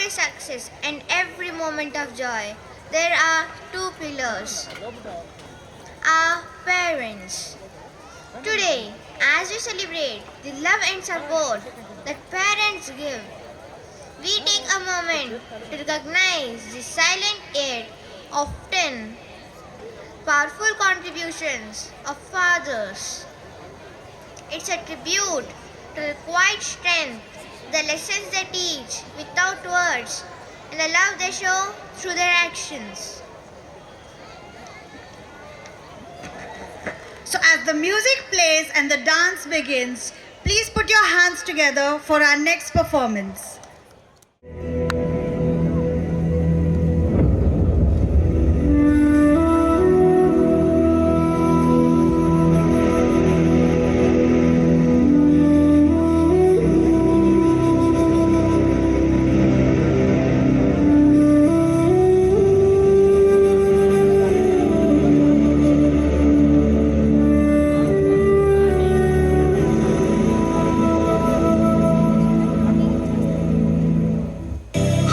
every success and every moment of joy, there are two pillars. Our parents. Today, as we celebrate the love and support that parents give, we take a moment to recognize the silent yet often powerful contributions of fathers. It's a tribute to the quiet strength, the lessons they teach without words, and the love they show through their actions. So as the music plays and the dance begins, please put your hands together for our next performance.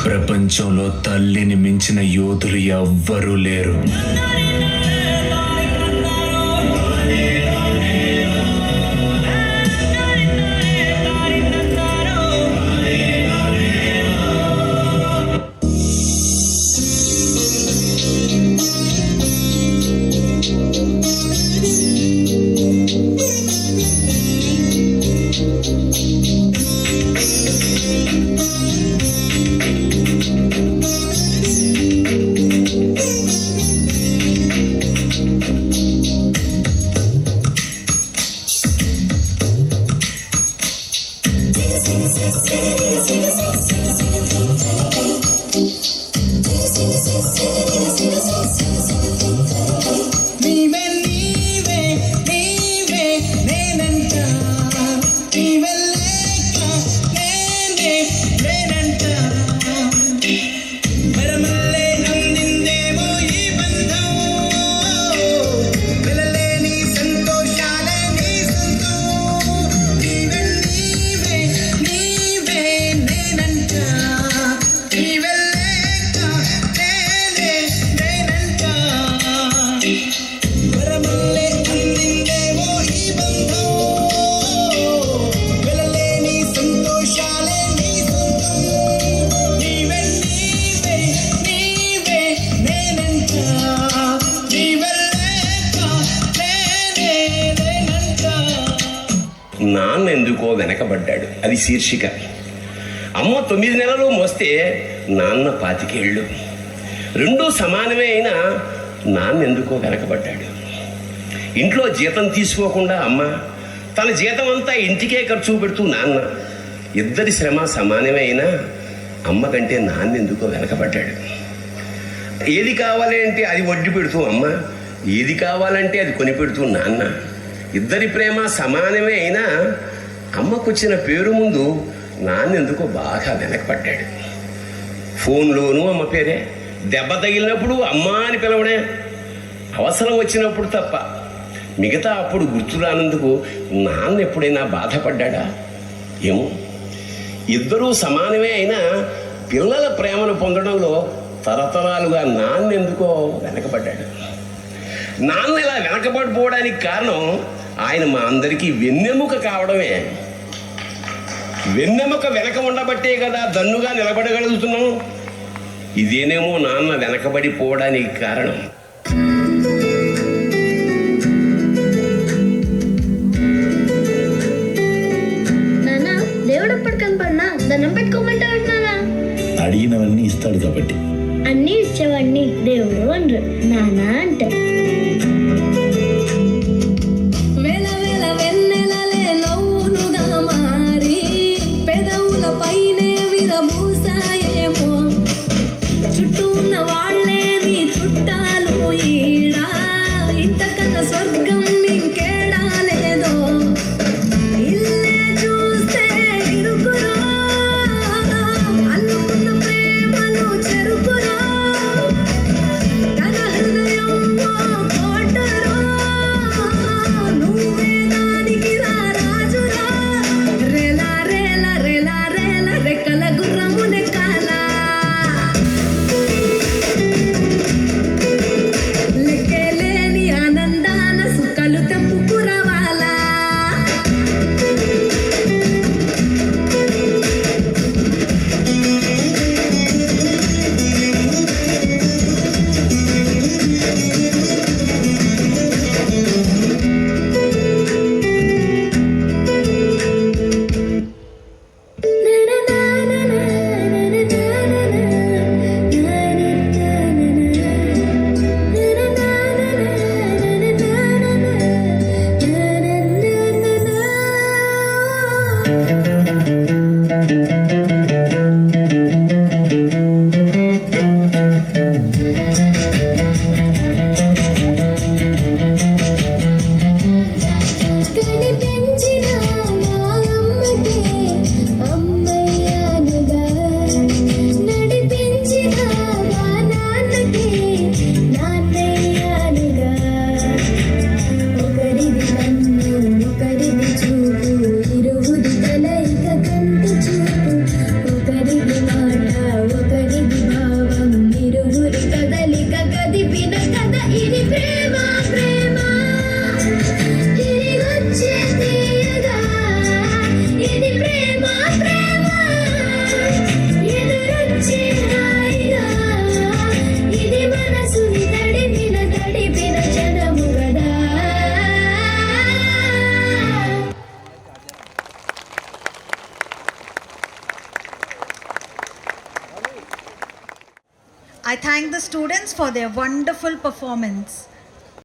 ప్రపంచంలో తల్లిని మించిన యోధులు ఎవ్వరూ లేరు. నాన్న ఎందుకో వెనకబడ్డాడు, అది శీర్షిక. అమ్మ 9 నెలలు మోస్తే నాన్న 25 ఏళ్ళు. రెండూ సమానమే అయినా నాన్న ఎందుకో వెనకబడ్డాడు. ఇంట్లో జీతం తీసుకోకుండా అమ్మ, తన జీతం అంతా ఇంటికే ఖర్చు పెడుతూ నాన్న, ఇద్దరి శ్రమ సమానమే అయినా అమ్మ కంటే నాన్న ఎందుకో వెనకబడ్డాడు. ఏది కావాలంటే అది వడ్డీ పెడుతూ అమ్మ, ఏది కావాలంటే అది కొనిపెడుతూ నాన్న, ఇద్దరి ప్రేమ సమానమే అయినా అమ్మకొచ్చిన పేరు ముందు నాన్న ఎందుకో బాగా వెనకపడ్డాడు. ఫోన్లోనూ అమ్మ పేరే, దెబ్బ తగిలినప్పుడు అమ్మ అని పిలవడే, అవసరం వచ్చినప్పుడు తప్ప మిగతా అప్పుడు గుర్తు రానందుకు నాన్న ఎప్పుడైనా బాధపడ్డా ఏమో. ఇద్దరూ సమానమే అయినా పిల్లల ప్రేమను పొందడంలో తరతరాలుగా నాన్న ఎందుకో వెనకబడ్డాడు. నాన్న ఇలా వెనకబడిపోవడానికి కారణం ఆయన మా అందరికీ వెన్నెముక కావడమే. వెన్నెముక వెనక ఉండబట్టే కదా దన్నుగా నిలబడగలుగుతున్నాం. ఇదేనేమో నాన్న వెనకబడిపోవడానికి కారణం. నానా, దేవుడు ఎప్పుడు కనపడినా దండం పెట్టుకోమంటాడు నానా. అడిగినవన్నీ ఇస్తాడు కాబట్టి. అన్నీ ఇచ్చేవాడిని దేవుడు అనరు, నానా అంటే. చెరుకురా తన హృదయం thank the students for their wonderful performance.